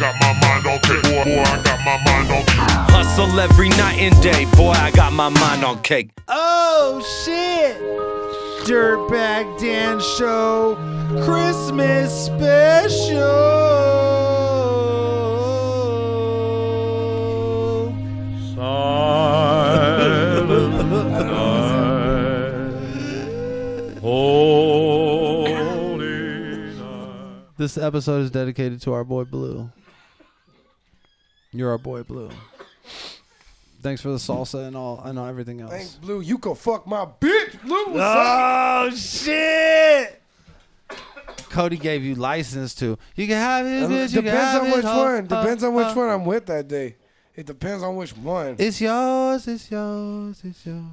got my mind on cake. Boy, I got my mind on cake. Hustle every night and day. Boy, I got my mind on cake. Oh, shit. Dirtbag Dan Show Christmas Special. This episode is dedicated to our boy Blue. You're our boy Blue. Thanks for the salsa and all. I know everything else. Thanks, Blue. You can fuck my bitch, Blue. What's up? Shit! Cody gave you license to. You can have it, bitch. You Depends on which one. Depends on which one I'm I'm with that day. It depends on which one. It's yours. It's yours. It's yours.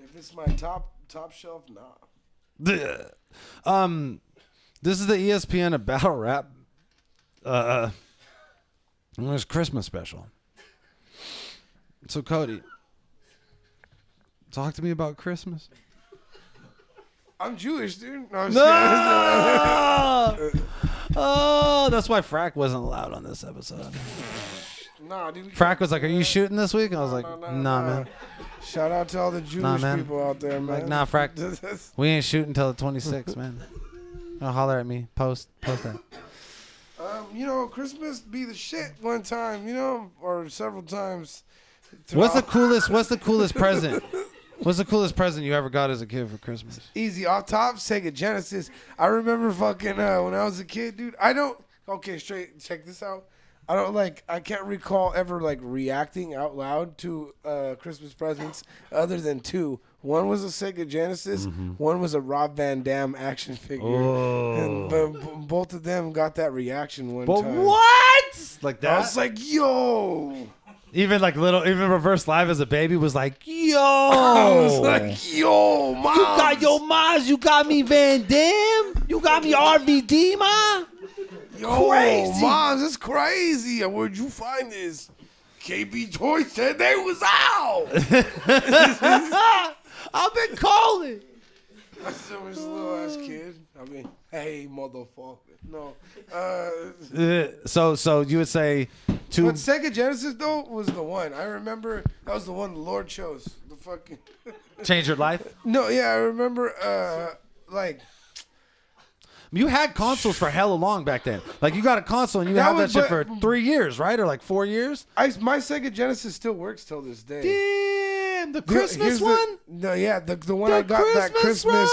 If it's my top shelf, nah. This is the ESPN of battle rap. It's Christmas special. So Cody, talk to me about Christmas. I'm Jewish, dude. No, I'm Oh, that's why Frack wasn't allowed on this episode. Nah, dude. Frack was like, "Are you shooting this week?" And I was like, "Nah, man." Shout out to all the Jewish people out there, man. Like, nah, Frack, we ain't shooting until the 26th, man. Don't holler at me. Post that. You know, Christmas be the shit one time, you know, or several times. What's the coolest present? What's the coolest present you ever got as a kid for Christmas? Easy off top, Sega Genesis. I remember fucking when I was a kid, dude. Straight, check this out. I can't recall ever like reacting out loud to Christmas presents other than two. One was a Sega Genesis. One was a Rob Van Dam action figure. Oh. And both of them got that reaction one time. But what? Like that? I was like, yo. Even Reverse Live as a baby was like, yo. I was like, yo, Mom. You got your Maz. You got me Van Dam. You got me RVD, Ma. Yo, crazy. Mom, it's crazy. Where'd you find this? KB Toy said they was out. I've been calling. I still was a little ass kid. I mean, hey, motherfucker. No. So you would say two. But Sega Genesis, though, was the one. I remember that was the one the Lord chose. The fucking. Change your life? No, yeah, I remember, You had consoles for hella long back then. Like, you got a console and you had that shit for 3 years, right? Or like 4 years? My Sega Genesis still works till this day. Damn, the Christmas one? The one I got that Christmas.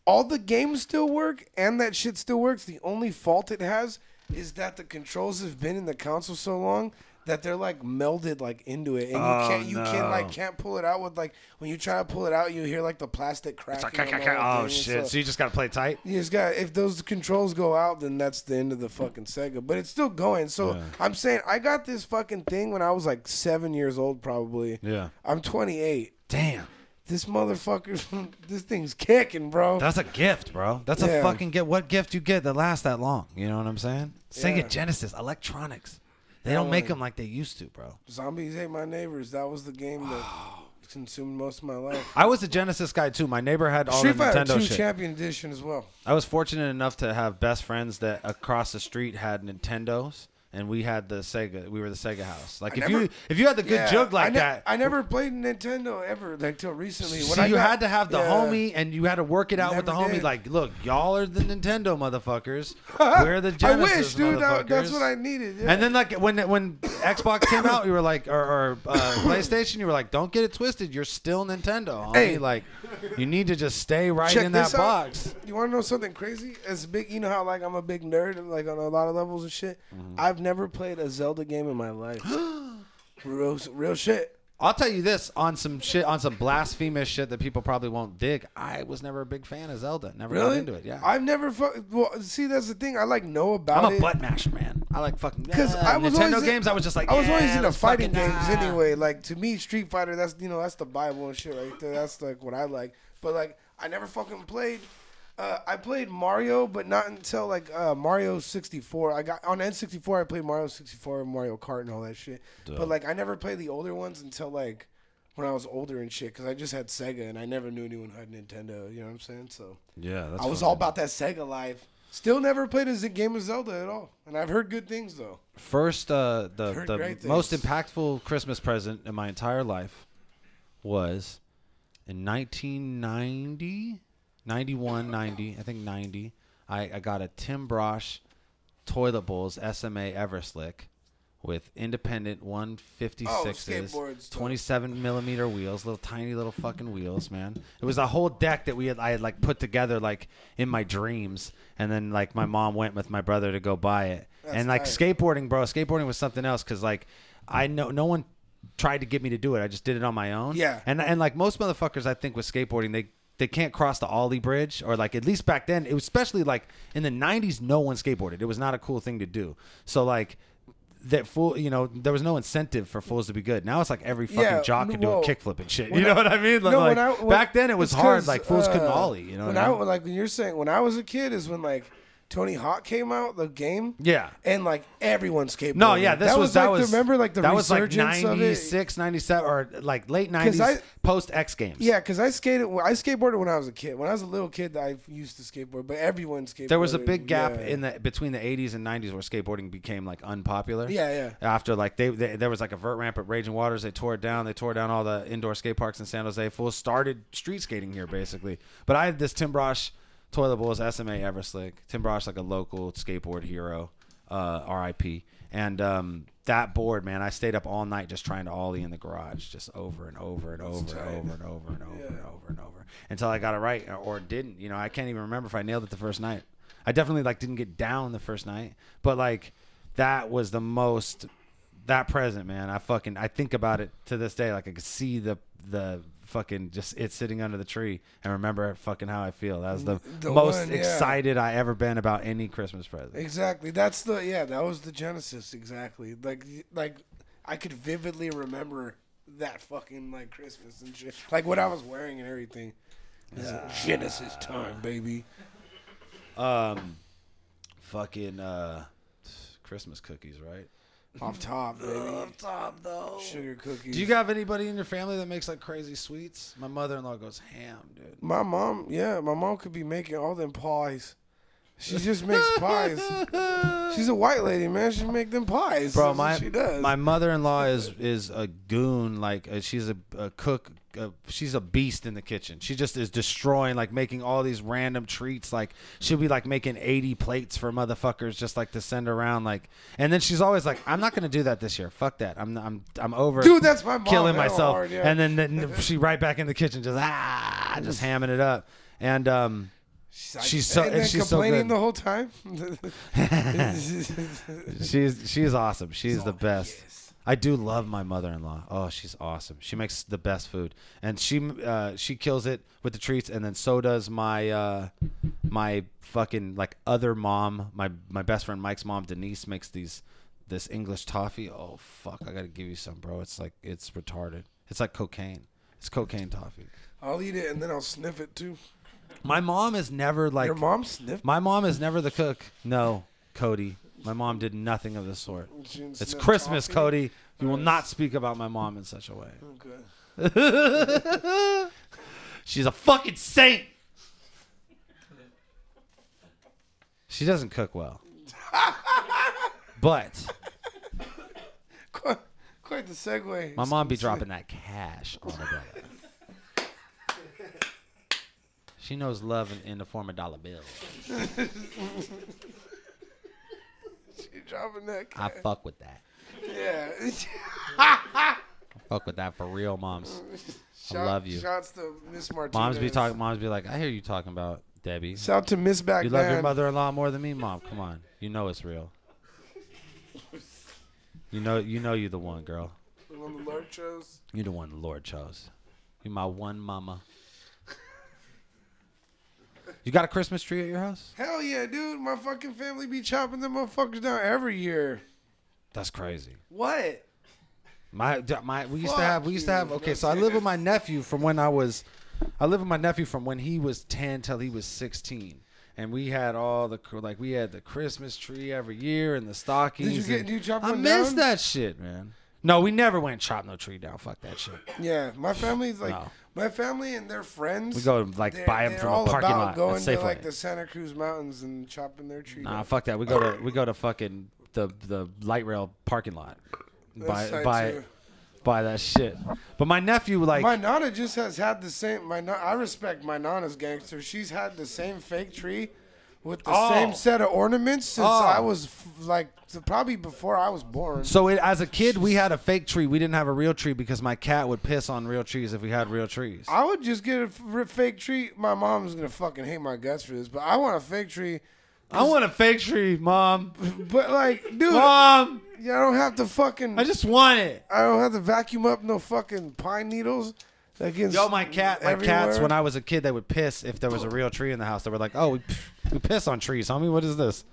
All the games still work and that shit still works. The only fault it has is that the controls have been in the console so long that they're like melded like into it, and can't pull it out with like when you try to pull it out, you hear like the plastic cracking. Oh shit! So you just gotta play tight. You just got if those controls go out, then that's the end of the fucking Sega. But it's still going. So yeah. I'm saying I got this fucking thing when I was like 7 years old, probably. Yeah. I'm 28. Damn. This motherfucker, this thing's kicking, bro. That's a gift, bro. That's a fucking gift. What gift you get that lasts that long? You know what I'm saying? Sega Genesis, electronics. They don't make them like they used to, bro. Zombies Ate My Neighbors. That was the game that consumed most of my life. I was a Genesis guy, too. My neighbor had all the Nintendo 2 shit. Champion Edition as well. I was fortunate enough to have best friends that across the street had Nintendos. And we had the Sega. We were the Sega house. Like if you had the good jug like that. I never played Nintendo ever, like till recently. So you had to have the homie, and you had to work it out with the homie. Did. Like, look, y'all are the Nintendo motherfuckers. We're the Genesis I wish, dude. Motherfuckers. That's what I needed. Yeah. And then like when Xbox came out, you were like, or PlayStation, you were like, don't get it twisted. You're still Nintendo. Homie. Hey, like you need to just stay right in that box. You want to know something crazy? As big, you know how like I'm a big nerd, like on a lot of levels and shit. I've never played a Zelda game in my life. real shit. I'll tell you this, on some blasphemous shit that people probably won't dig. I was never a big fan of Zelda. Never got into it. Yeah. I've never. See, that's the thing. I like know about it. I'm a butt masher, man. I like fucking. Because I was Nintendo games. I was just like. I was always into fighting games anyway. Like to me, Street Fighter. That's that's the Bible and shit right there. That's like what I like. But like I never fucking played. I played Mario, but not until like Mario 64. I got on N64. I played Mario 64, Mario Kart, and all that shit. Duh. But like I never played the older ones until like when I was older and shit. Because I just had Sega, and I never knew anyone who had Nintendo. You know what I'm saying? So yeah, that's I was all about that Sega life. Still never played a game of Zelda at all, and I've heard good things though. First, Heard the great most things. impactful Christmas present in my entire life was in 1990, 91, 90, I think 90. I got a Tim Brosh toilet bowls SMA Everslick with independent 156s, skateboards, 27 millimeter wheels, little tiny little fucking wheels, man. It was a whole deck that I had like put together like in my dreams, and then like my mom went with my brother to go buy it. That's and like tight. skateboarding was something else, because like I know no one tried to get me to do it. I just did it on my own. Yeah. And like most motherfuckers, I think with skateboarding, they can't cross the Ollie Bridge, or like at least back then, it was especially like in the 90s, no one skateboarded. It was not a cool thing to do. So like that fool, there was no incentive for fools to be good. Now it's like every fucking jock can do a kickflip and shit. You know what I mean? No, Like, back then it was it's hard. 'cause, Like fools couldn't Ollie. You know what I mean? like when you're saying when I was a kid is when like Tony Hawk came out, the game. Yeah. And like everyone skateboarded. No, yeah, that was remember like the that was like resurgence of it? 96, 97, or like late 90s post X Games. Yeah, because I skateboarded when I was a kid. When I was a little kid, I used to skateboard, but everyone skateboarded. There was a big gap yeah. between the 80s and 90s where skateboarding became like unpopular. Yeah. After like there was like a vert ramp at Raging Waters, they tore it down. They tore down all the indoor skate parks in San Jose. Fools started street skating here basically. But I had this Tim Brosh toilet bowls SMA Everslick. Tim Brosh, like a local skateboard hero, R.I.P. And that board, man, I stayed up all night just trying to ollie in the garage, just over and over and over and over and over and over and over and over until I got it right, or didn't. I can't even remember if I nailed it the first night. I definitely like didn't get down the first night, but like that was the most that present, man. I think about it to this day. Like I could see the fucking just it sitting under the tree and remember fucking how I feel. That was the most one, yeah. excited I ever been about any Christmas present. Exactly. That was the Genesis. Exactly. Like I could vividly remember that fucking like Christmas and shit. Like what I was wearing and everything. Genesis time, baby. Fucking Christmas cookies, right? Off top, baby. Off top, though. Sugar cookies. Do you have anybody in your family that makes like crazy sweets? My mother-in-law goes ham, dude. My mom could be making all them pies. She just makes pies. She's a white lady, man. She make them pies. Bro, she does. my mother-in-law is a goon. Like she's a cook. She's a beast in the kitchen. She just is destroying, like making all these random treats. Like she'll be like making 80 plates for motherfuckers just like to send around. Like, and then she's always like, I'm not gonna do that this year. Fuck that. I'm over. Dude, that's my mom. Killing Hell myself. hard, yeah. And then she right back in the kitchen just hamming it up. And she's so complaining good. the whole time. She's awesome. She's the best. Yes. I do love my mother-in-law. Oh, she's awesome. She makes the best food, and she kills it with the treats. And then so does my my fucking like other mom. My best friend Mike's mom Denise makes this English toffee. Oh fuck, I gotta give you some, bro. It's retarded. It's like cocaine. It's cocaine toffee. I'll eat it and then I'll sniff it too. My mom is never like Your mom sniffed. My mom is never the cook. No, Cody. My mom did nothing of the sort. She didn't It's sniff Christmas, toffee? Cody. You will not speak about my mom in such a way. Okay. She's a fucking saint. She doesn't cook well. But Quite the segue. my mom be dropping that cash on her brother. She knows love in the form of dollar bills. She dropping that. I fuck with that. Yeah. I fuck with that for real, moms. I love you. Shouts to Miss Martinez. Moms be like, I hear you talking about Debbie. Shout to Miss Back. You love your mother-in-law more than me, Mom. Come on, you know it's real. You know you're the one, girl. The one the Lord chose. You're the one the Lord chose. You're my one mama. You got a Christmas tree at your house? Hell yeah, dude. My fucking family be chopping them motherfuckers down every year. That's crazy. What? We used to have. Okay, so I live with my nephew from when he was 10 till he was 16. And we had we had the Christmas tree every year and the stockings. Did you chop I one miss down? that shit, man. No, we never went chop no tree down. Fuck that shit. Yeah, my family's like, No. My family and their friends. We go like buy them they're from all a parking about lot at going to Safeway. like the Santa Cruz Mountains and chopping their tree. Nah, down. fuck that. We go to fucking the light rail parking lot. That's tight, too. Buy that shit. But my nephew like My nana just has had the same. I respect my nana's gangster. She's had the same fake tree with the same set of ornaments since I was probably before I was born. So as a kid, we had a fake tree. We didn't have a real tree because my cat would piss on real trees if we had real trees. I would just get a fake tree. My mom's gonna fucking hate my guts for this, but I want a fake tree. I want a fake tree, Mom. But like, dude, Mom, I don't have to fucking. I just want it. I don't have to vacuum up no fucking pine needles. Yo, my cats. When I was a kid, they would piss if there was a real tree in the house. They were like, "Oh, we piss on trees, homie. What is this?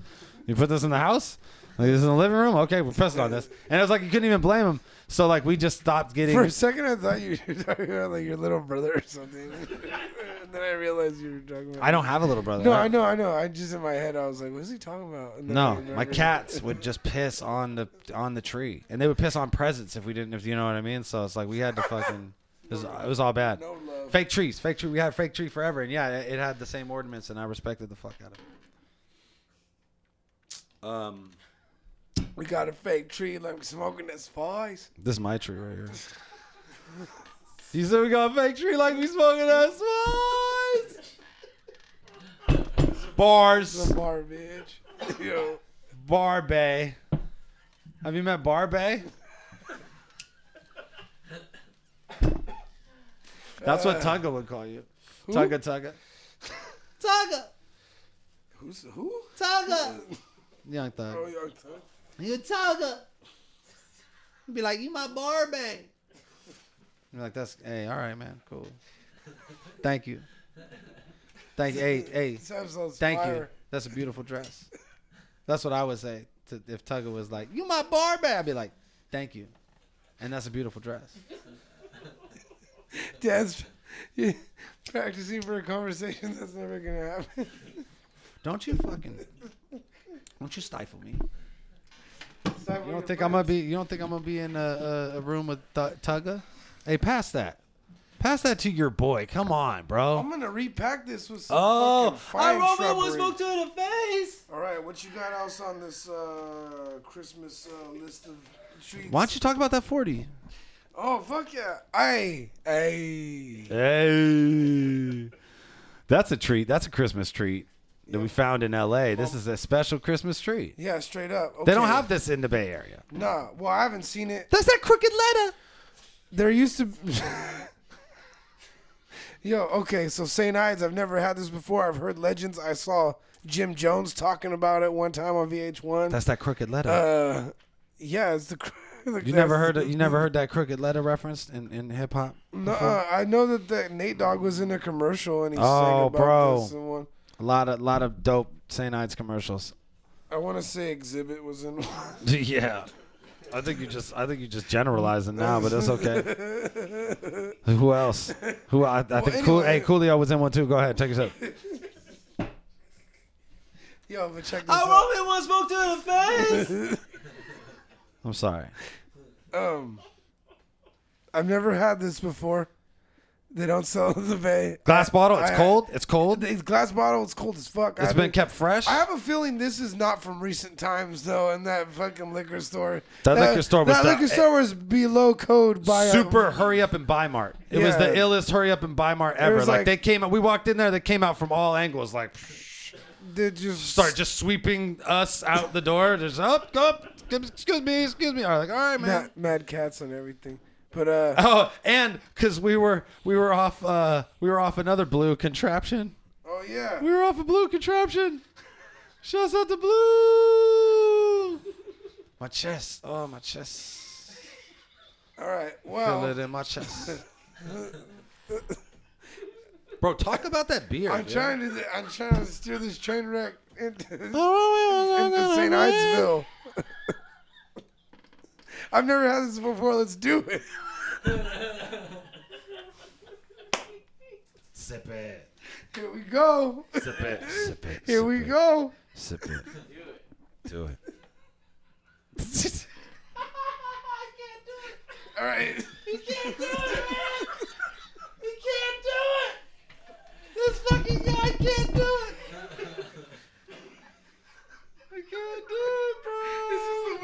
You put this in the house? Like this in the living room? Okay, we're pissing on this." And it was like you couldn't even blame them. So like we just stopped getting. For a second, I thought you were talking about like your little brother or something, and then I realized you were talking about. I don't have a little brother. No, I know. I just in my head, I was like, "What's he talking about?" And then No, my cats would just piss on the tree, and they would piss on presents if you know what I mean. So it's like we had to fucking. It was all bad. No love. Fake trees. We had a fake tree forever, and yeah, it had the same ornaments, and I respected the fuck out of it. We got a fake tree like smoking that spice. This is my tree right here. You said we got a fake tree like we smoking that spice. Bars. The bar, bitch. Yo. Barbie. Have you met Barbie? That's what Tugga would call you. Who? Tugga. Tugga. Who? Tugga. Young Thug. Oh, Young Thug. You Tugga. Be like, you my Barbie. You're like, hey, all right, man, cool. Thank you. Hey, thank you. That's a beautiful dress. That's what I would say if Tugga was like, you my Barbie. I'd be like, thank you. And that's a beautiful dress. Dad's practicing for a conversation that's never going to happen. Don't you stifle me. You don't think I'm gonna be in a room with Tugga? Hey, pass that to your boy. Come on, bro. I'm gonna repack this with some fucking fine shrubbery. smoke to the face. All right, what you got else on this Christmas list of treats? Why don't you talk about that 40? Oh fuck yeah! Hey. That's a treat. That's a Christmas treat that we found in L.A. This is a special Christmas treat. Yeah, straight up. Okay. They don't have this in the Bay Area. Nah, well, I haven't seen it. That's that crooked letter. There used to. Yo, okay, so St. Ides, I've never had this before. I've heard legends. I saw Jim Jones talking about it one time on VH1. That's that crooked letter. Yeah, it's the. You never heard that crooked letter referenced in hip hop? No, I know that Nate Dogg was in a commercial and he sang about this one. A lot of dope St. Ides commercials. I want to say Exhibit was in one. Yeah. I think you just generalizing now, but that's okay. Who else? I think anyway. Coolio was in one too. Go ahead, take a sip. Yo, but check this out. I only want smoke to the face. I'm sorry. I've never had this before. They don't sell it in the Bay. Glass bottle. It's cold. It's cold. It's glass bottle. It's cold as fuck. It's been kept fresh. I have a feeling this is not from recent times though. In that fucking liquor store. That liquor store was below code by super hurry up and buy mart. It was the illest hurry up and buy mart ever. Like they came out. We walked in there. They came out from all angles. Like they just start just sweeping us out the door. Just up. Excuse me. All right, man. Mad cats and everything. But and because we were off another blue contraption. Oh yeah. We were off a blue contraption. Shouts out to blue. My chest. Oh, my chest. All right. Well. Feel it in my chest. Bro, talk about that beer. I'm trying to steer this train wreck into St. Idesville. I've never had this before. Let's do it. Sip it. Here we go. Sip it. Sip it. Here we go. Sip it. Do it. I can't do it. All right. You can't do it, man. You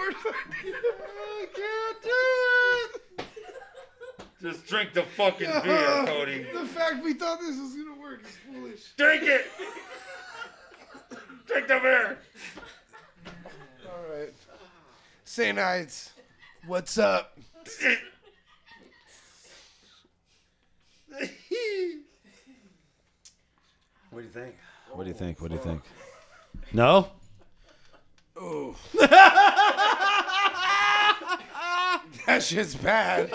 worst idea. I can't do it. Just drink the fucking beer, Cody. The fact we thought this was gonna work is foolish. Drink it. Drink the beer. All right. St. Ides, what's up? What do you think? What do you think? What do you think? No? Oh. That shit's bad.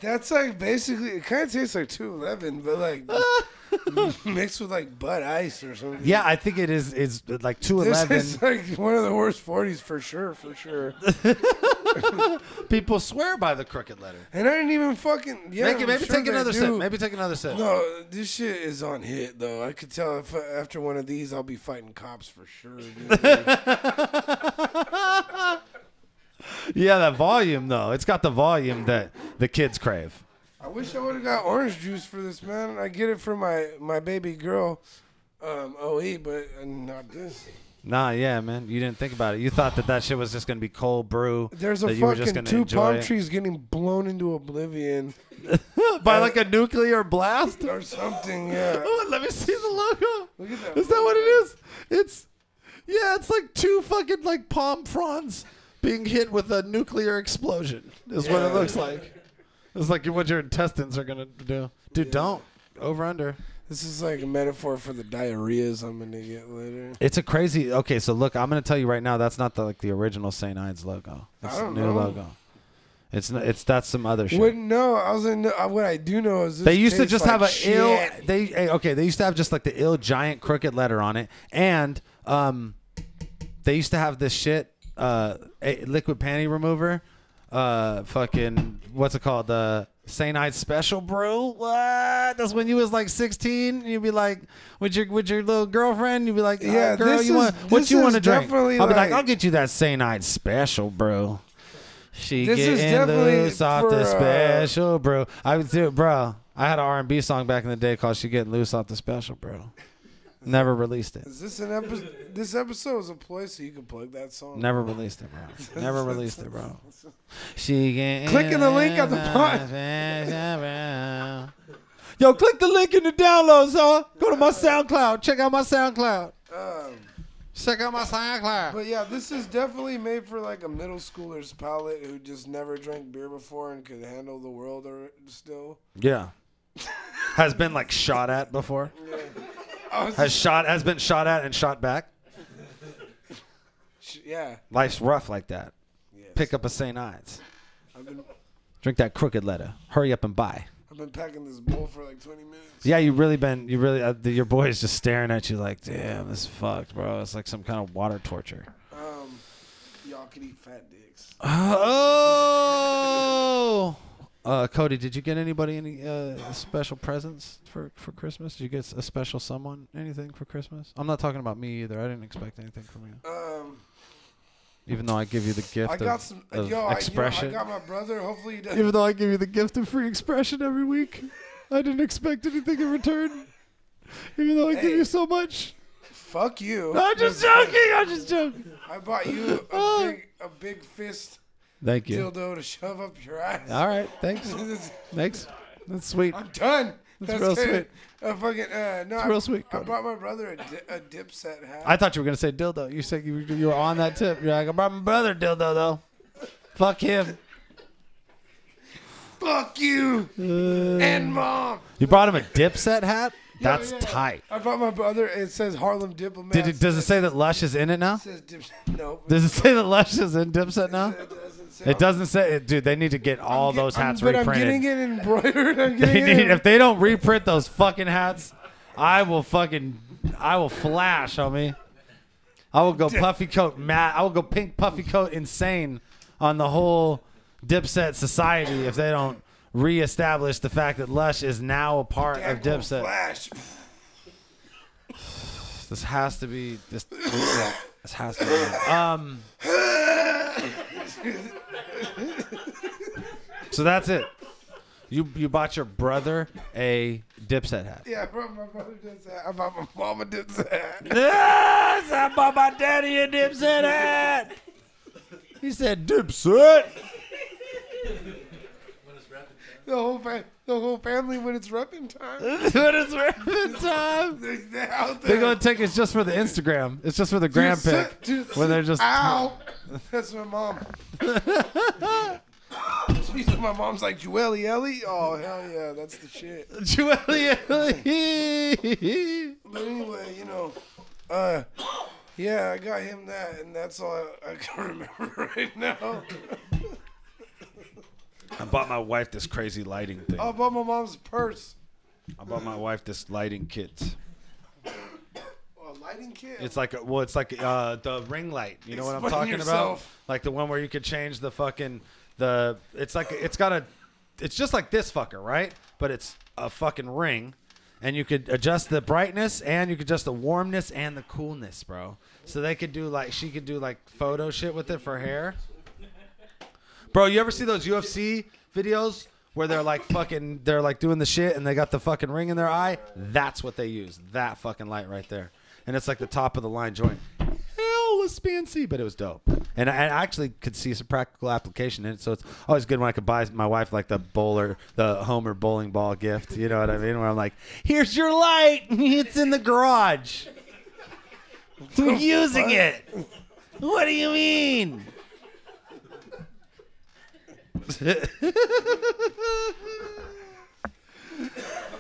That's like basically, it kind of tastes like 211, but like mixed with like Bud Ice or something. Yeah, I think it is. It's like 211. This is like one of the worst 40s for sure, for sure. People swear by the crooked letter. And I didn't even fucking, yeah. Maybe sure take another they sip. do. Maybe take another sip. No, this shit is on hit though. I could tell if after one of these, I'll be fighting cops for sure. Dude. Yeah, that volume though. It's got the volume that the kids crave. I wish I would have got orange juice for this, man. I get it for my baby girl, OE, but not this. Nah, yeah, man. You didn't think about it. You thought that shit was just gonna be cold brew. There's a that you were just fucking gonna 2 enjoy palm it. trees getting blown into oblivion By like a nuclear blast. or something. Yeah. Oh, let me see the logo. Look at that. Is that what it is? It's like 2 fucking like palm fronds being hit with a nuclear explosion. Is what it looks like. It's like what your intestines are gonna do. Dude, don't over under. This is like a metaphor for the diarrheas I'm gonna get later. It's a crazy. Okay, so look, I'm gonna tell you right now. That's not the original St. Ides logo. It's I don't a new know. logo. That's some other shit. Wouldn't know. I was in. What I do know is this They used to tastes just like have a shit. ill. They used to have just like the ill giant crooked letter on it, and they used to have this shit, a liquid panty remover, fucking what's it called, the St. Ides special brew. What? That's when you was like 16. You'd be like with your little girlfriend. You'd be like, Yeah, girl, this you want is- what this you want to is drink? definitely I'll be like, like- I'll get you that St. Ides special brew. She This is getting definitely loose off for, the special brew. I would do it, bro. I had an R&B song back in the day called "She Getting Loose Off the Special Brew." Never released it. Is this an episode? This episode is a ploy, so you can plug that song. Never released it, bro. Never released it, bro. She getting Clicking the link at the bottom. Yo, click the link in the downloads, huh? Go to my SoundCloud. Check out my SoundCloud. Check out my SoundCloud. But yeah, this is definitely made for like a middle schooler's palate who just never drank beer before and could handle the world or still. Yeah. Has been like shot at before. Has been shot at and shot back. Yeah. Life's rough like that. Yes. Pick up a St. Ides. I've been Drink that crooked letter. Hurry up and buy. packing this bowl for like 20 minutes. Yeah, your boy is just staring at you like, damn, this is fucked, bro. It's like some kind of water torture. Y'all can eat fat dicks. Oh. Cody, did you get anybody any special presents for Christmas? Did you get a special someone anything for Christmas? I'm not talking about me either. I didn't expect anything from you. Even though I give you the gift of expression. I got my brother. Hopefully he doesn't. Even though I give you the gift of free expression every week, I didn't expect anything in return. Even though I give you so much. Fuck you. I'm just joking. I bought you a big fist. Thank you. Dildo to shove up your ass. All right, thanks. Thanks. That's sweet. I'm done. That's real good. sweet. It's real sweet, I Cody. brought my brother a Dipset hat. I thought you were gonna say dildo. You said you were on that tip. You're like, I brought my brother dildo though. Fuck him. Fuck you and mom. You brought him a Dipset hat? That's Yeah. tight. I brought my brother. It says Harlem Diplomat. Does it say that Lush is in it now? It says Dipset. No. Does it say that Lush is in Dipset now? It doesn't say it, dude. They need to get all those hats but reprinted. I'm getting it embroidered. If they don't reprint those fucking hats, I will flash, homie. I will go puffy coat matte. I will go pink puffy coat insane on the whole Dipset society if they don't reestablish the fact that Lush is now a part of Dipset. Flash. This has to be this has to be. So that's it. You bought your brother a Dipset hat. Yeah, I brought my brother Dipset. I bought my mama Dipset hat. Yes, I bought my daddy a Dipset hat. He said Dipset. The whole family when it's repping time. When it's rapping time. They're out They're there. gonna take it's just for the Instagram. It's just for the gram pic. When they're just ow. That's my mom. My mom's like Joelle Ellie. Oh hell yeah, that's the shit. Joelle. But anyway, yeah, I got him that, and that's all I can remember right now. I bought my wife this crazy lighting thing. I bought my mom's purse. I bought my wife this lighting kit. A lighting kit? It's like the ring light. You know what I'm Explain talking yourself. about? Like the one where you could change the fucking it's just like this fucker, right? But it's a fucking ring, and you could adjust the brightness and you could adjust the warmness and the coolness, bro. So she could do like photo shit with it for hair. Bro, you ever see those UFC videos where they're like doing the shit and they got the fucking ring in their eye? That's what they use. That fucking light right there. And it's like the top of the line joint. Hell, was fancy, but it was dope. And I actually could see some practical application in it. So it's always good when I could buy my wife like the Homer bowling ball gift. You know what I mean? Where I'm like, here's your light. It's in the garage. I'm using it. What do you mean?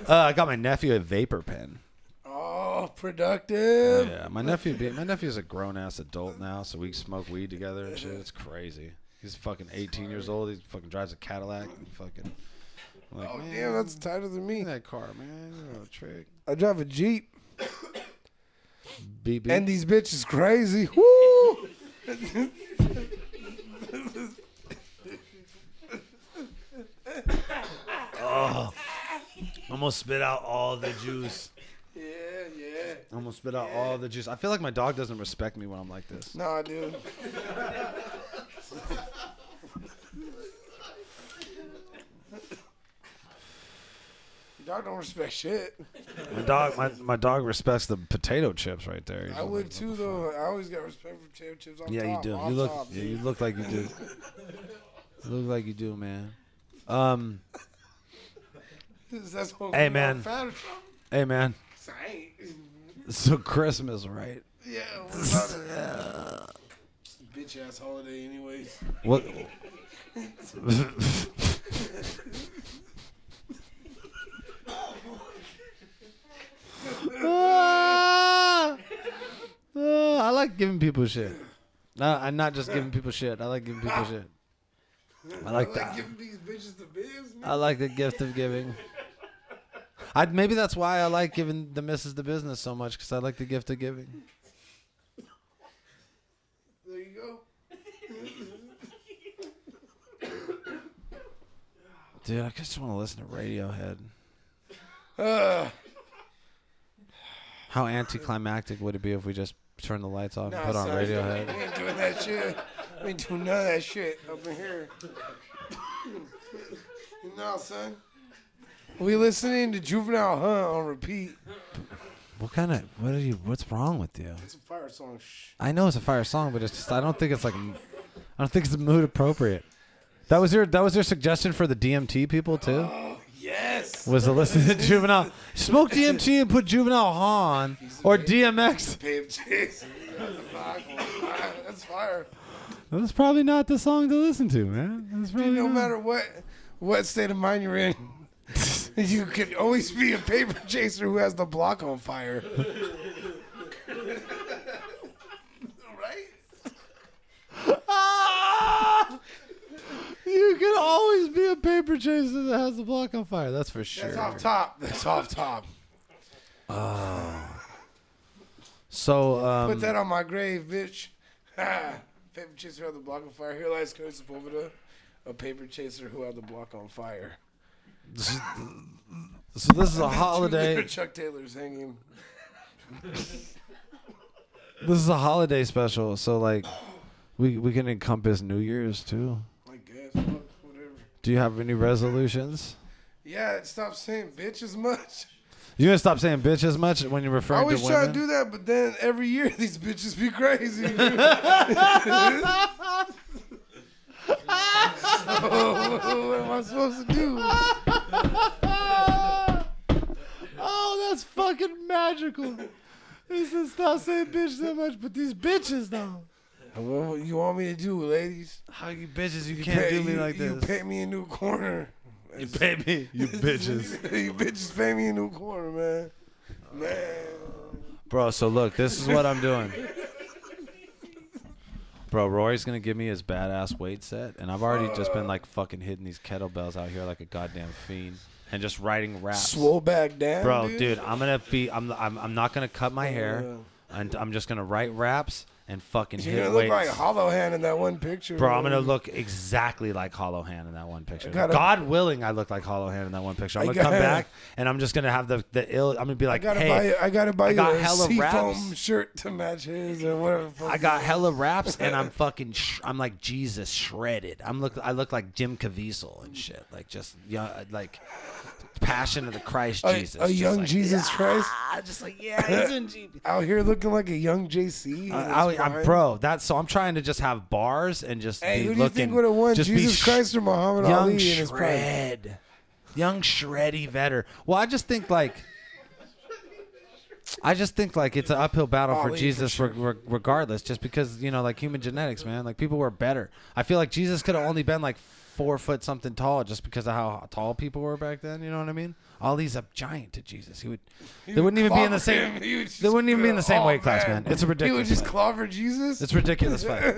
I got my nephew a vapor pen. Oh, productive. Yeah, my nephew's a grown ass adult now, so we smoke weed together and shit. It's crazy. He's fucking 18 years old. He fucking drives a Cadillac. And fucking. I'm like, man, Damn, that's tighter than me. that car, man. No trick. I drive a Jeep, Beep, beep. and these bitches crazy. Woo! Almost spit out all the juice. Yeah. Almost spit out all the juice. I feel like my dog doesn't respect me when I'm like this. Nah, dude. Your dog don't respect shit. My dog respects the potato chips right there. He's I like, would too, though. I always got respect for potato chips. Yeah, you do. You look like you do. You look like you do, man. That's what Hey, man. Hey, man. Ain't. So Christmas, right? Yeah, what about it? Bitch ass holiday, anyways. What? I like giving people shit. No, I'm not just giving people shit. I like giving people shit. I like that. Giving these bitches the biz, man. I like the gift of giving. Maybe that's why I like giving the missus the business so much, because I like the gift of giving. There you go. Dude, I just want to listen to Radiohead. How anticlimactic would it be if we just turned the lights off and put on Radiohead? We ain't doing that shit. We ain't doing none of that shit up in here. No, son. We listening to Juvenile Hunt on repeat. What's wrong with you? It's a fire song. Shh. I know it's a fire song, but it's just, I don't think it's mood appropriate. That was your suggestion for the DMT people too? Yes. Was to listen to Juvenile. Smoke DMT and put Juvenile on or DMX. Pay chase. That's fire. That's probably not the song to listen to, man. That's probably No not. matter what state of mind you're in, you can always be a paper chaser who has the block on fire. You can always be a paper chaser that has the block on fire. That's for sure. That's off top. So Put that on my grave, bitch. Paper chaser who had the block on fire. Here lies Curtis Sepulveda, a paper chaser who had the block on fire. So this is a holiday. Chuck Taylor's hanging. This is a holiday special, so like we can encompass New Year's too. I guess. Whatever. Do you have any resolutions? Yeah, stop saying bitch as much. You gonna stop saying bitch as much when you're I referring to always women? try to do that, but then every year these bitches be crazy. So, what am I supposed to do? Oh, that's fucking magical. He said stop saying bitch so much, but these bitches though. What you want me to do, ladies? How you bitches? You can't do me like this. You pay me a new corner. You pay me, you bitches. You bitches pay me a new corner, man. Man. Bro, so look, this is what I'm doing. Bro, Rory's gonna give me his badass weight set, and I've already just been like fucking hitting these kettlebells out here like a goddamn fiend, and just writing raps. Swole back down, bro, dude. I'm not gonna cut my hair, and I'm just gonna write raps and fucking You're hit gonna weights. look like Hollow Hand in that one picture. Bro, I'm gonna look exactly like Hollow Hand in that one picture. God willing, I look like Hollow Hand in that one picture. I'm gonna come back and I'm just gonna have the ill. I'm gonna be like, I gotta buy you a hella seafoam shirt to match his or whatever. I got hella raps and I'm fucking. I'm like Jesus shredded. I look like Jim Caviezel and shit. Like just like Passion of the Christ Jesus. A young like, Jesus Christ. Just like he's in out here looking like a young JC. Bro, so I'm trying to just have bars and just hey, be who do looking. You think would have won, Jesus Christ or Muhammad Ali in his prime? Young shreddy veteran. Well, I just think like it's an uphill battle for Jesus regardless, just because like human genetics, man. Like people were better. I feel like Jesus could have only been like 4 foot something tall just because of how tall people were back then. You know what I mean? Ali's a giant to Jesus. They wouldn't even be in the same. They wouldn't even be in the same weight class, man. It's a ridiculous. He would just clobber Jesus. It's ridiculous fight.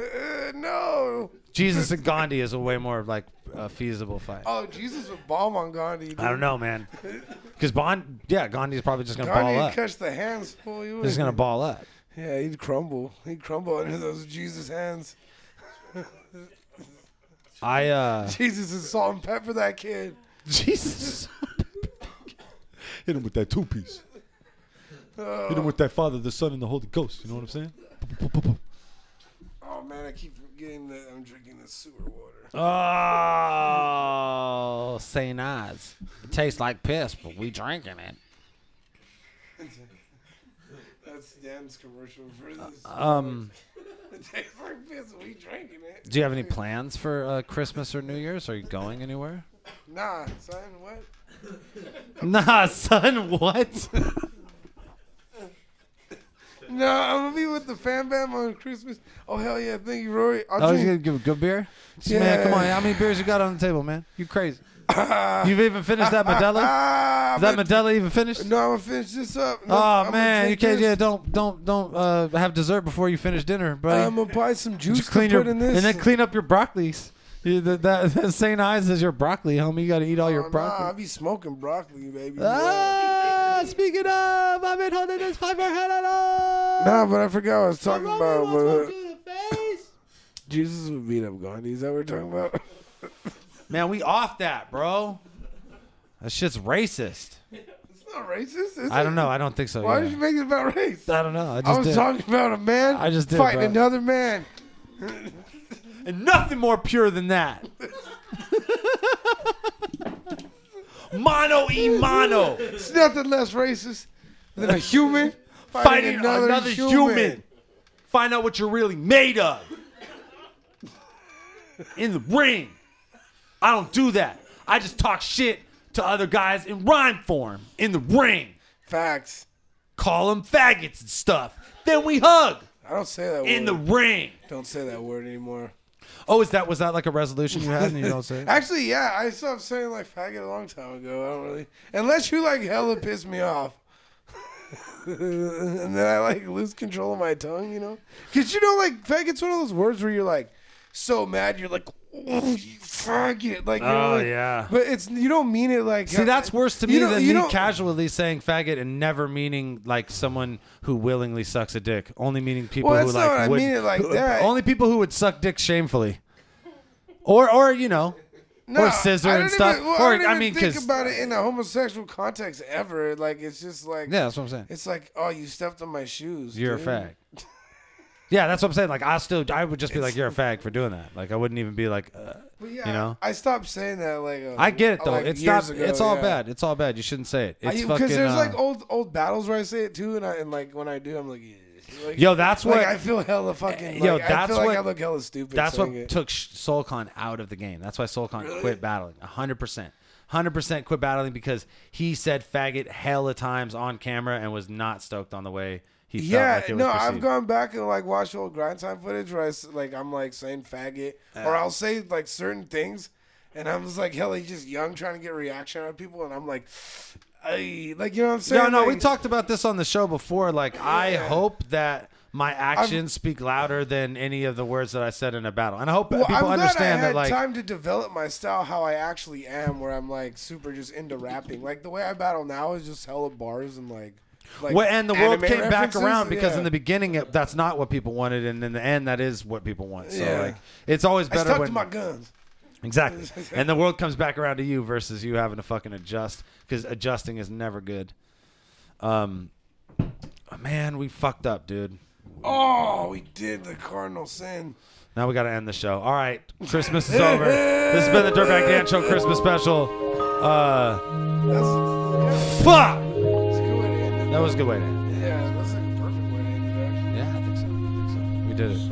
No. Jesus and Gandhi is a way more like feasible fight. Oh, Jesus would bomb on Gandhi. Dude. I don't know, man. Because Gandhi's probably just gonna ball up. Catch the hands full. He's just gonna ball up. Yeah, he'd crumble. He'd crumble under those Jesus hands. Jesus is salt and pepper that kid. Jesus. Hit him with that 2-piece. Hit him with that Father, the Son, and the Holy Ghost. You know what I'm saying? Oh man, I keep forgetting that I'm drinking the sewer water. Oh, say nice. It tastes like piss, but we drinking it. That's Dan's commercial for this. It tastes like piss, but we drinking it. Do you have any plans for Christmas or New Year's? Are you going anywhere? Nah, son, what? Nah, son, what? No, I'm gonna be with the fam bam on Christmas. Oh hell yeah, thank you, Rory. You gonna give a good beer? Yeah. Man, come on, how many beers you got on the table, man? You crazy? You've even finished that Modelo? Is that Modelo even finished? No, I'm gonna finish this up. No, oh man, you can't. Yeah, don't have dessert before you finish dinner, buddy. I'm gonna buy some juice Just clean to put in this, and then clean up your broccolis. That St. Ives is your broccoli, homie. You got to eat all your broccoli. Nah, I be smoking broccoli, baby. Speaking of, I've been holding this pipe head on. Nah, but I forgot what I was talking about. But Jesus would beat up Gandhi. Is that what we're talking about? Man, we off that, bro. That shit's racist. It's not racist, is it? I don't know. I don't think so. Why did you make it about race? I don't know. I was talking about a man fighting another man. And nothing more pure than that. Mano y mano. It's nothing less racist than a human fighting another human. Find out what you're really made of. In the ring. I don't do that. I just talk shit to other guys in rhyme form. In the ring. Facts. Call them faggots and stuff. Then we hug. I don't say that word. In the ring. Don't say that word anymore. Oh, was that like a resolution you had and you don't say it? Actually, yeah, I stopped saying like faggot a long time ago. I don't really, unless you like hella piss me off, and then I like lose control of my tongue, because like faggot's one of those words where you're like so mad you're like, oh, you faggot, like yeah, but you don't mean it like. See, that's worse to me than me casually saying faggot and never meaning like someone who willingly sucks a dick. Only meaning people who like I mean it like that. Only people who would suck dick shamefully, or or scissor and stuff. I don't even think about it in a homosexual context ever. Like it's just like that's what I'm saying. It's like, oh, you stepped on my shoes. You're dude. a fag. Yeah, that's what I'm saying. Like, I would just be like, you're a fag for doing that. Like, I wouldn't even be like, But yeah, you know. I stopped saying that. Like, I get it though. like It's years not. ago, It's all yeah. bad. It's all bad. You shouldn't say it. It's fucking. Because there's like old battles where I say it too, and like when I do, I'm like, yeah. Like, Yo, that's what. like, I feel hella fucking. Like, Yo, I that's feel like what- I look hella stupid. That's what saying it. took SoulCon out of the game. That's why SoulCon quit battling. 100%. 100% quit battling because he said faggot hella times on camera and was not stoked on the way he felt Yeah, like it was no, perceived. I've gone back and like watched old grind time footage where I'm like saying faggot, or I'll say like certain things, and I'm just like, hell, he's just young trying to get reaction out of people, and I'm like, like, you know what I'm saying? No, like, we talked about this on the show before. Like, I hope that my actions speak louder than any of the words that I said in a battle, and I hope Well, people I'm understand glad I that. Like, had time to develop my style how I actually am, where I'm like super just into rapping. Like the way I battle now is just hella bars and like well, and the world anime came back references. around because Yeah. in the beginning that's not what people wanted, and in the end that is what people want. So Yeah. like, it's always I better stuck when to my guns. exactly, and the world comes back around to you versus you having to fucking adjust, because adjusting is never good. Man, we fucked up, dude. Oh, we did the cardinal sin. Now we got to end the show. All right, Christmas is over. This has been the Dirtbag Dan Show Christmas special. That's Fuck. a good way to end it. That was a good way to end. Yeah, that's like a perfect way to end it. Actually. Yeah, I think so. We did it. Son